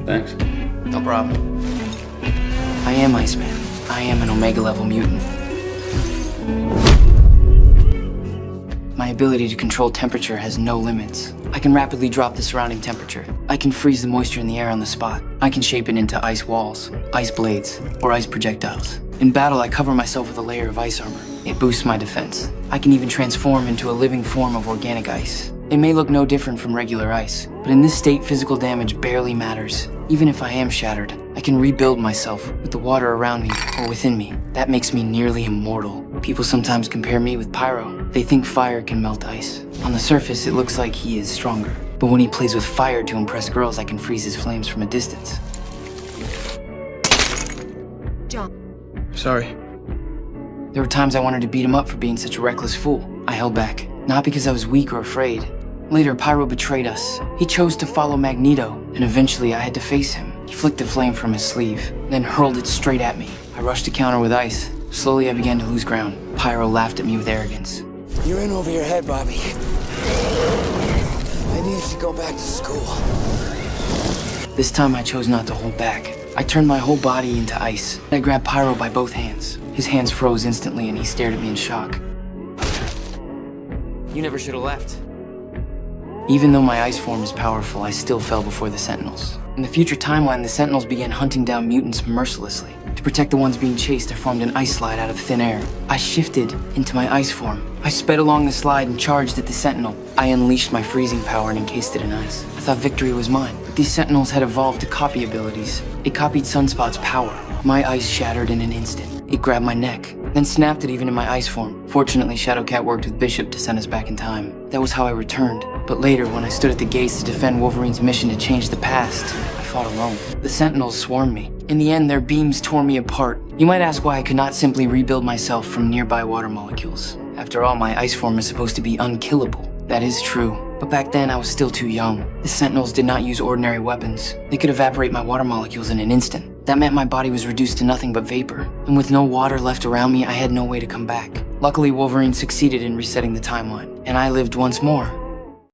Thanks. No problem. I am Iceman. I am an Omega level mutant. My ability to control temperature has no limits. I can rapidly drop the surrounding temperature. I can freeze the moisture in the air on the spot. I can shape it into ice walls, ice blades, or ice projectiles. In battle, I cover myself with a layer of ice armor. It boosts my defense. I can even transform into a living form of organic ice. It may look no different from regular ice, but in this state, physical damage barely matters. Even if I am shattered, I can rebuild myself with the water around me or within me. That makes me nearly immortal. People sometimes compare me with Pyro. They think fire can melt ice. On the surface, it looks like he is stronger. But when he plays with fire to impress girls, I can freeze his flames from a distance. John. Sorry. There were times I wanted to beat him up for being such a reckless fool. I held back, not because I was weak or afraid. Later, Pyro betrayed us. He chose to follow Magneto, and eventually I had to face him. He flicked a flame from his sleeve, then hurled it straight at me. I rushed to counter with ice. Slowly, I began to lose ground. Pyro laughed at me with arrogance. You're in over your head, Bobby. Maybe you should go back to school. This time, I chose not to hold back. I turned my whole body into ice. I grabbed Pyro by both hands. His hands froze instantly, and he stared at me in shock. You never should have left. Even though my ice form is powerful, I still fell before the Sentinels. In the future timeline, the Sentinels began hunting down mutants mercilessly. To protect the ones being chased, I formed an ice slide out of thin air. I shifted into my ice form. I sped along the slide and charged at the Sentinel. I unleashed my freezing power and encased it in ice. I thought victory was mine, but these Sentinels had evolved to copy abilities. It copied Sunspot's power. My ice shattered in an instant. It grabbed my neck, then snapped it even in my ice form. Fortunately, Shadowcat worked with Bishop to send us back in time. That was how I returned. But later, when I stood at the gates to defend Wolverine's mission to change the past, I fought alone. The Sentinels swarmed me. In the end, their beams tore me apart. You might ask why I could not simply rebuild myself from nearby water molecules. After all, my ice form is supposed to be unkillable. That is true. But back then, I was still too young. The Sentinels did not use ordinary weapons. They could evaporate my water molecules in an instant. That meant my body was reduced to nothing but vapor. And with no water left around me, I had no way to come back. Luckily, Wolverine succeeded in resetting the timeline, and I lived once more.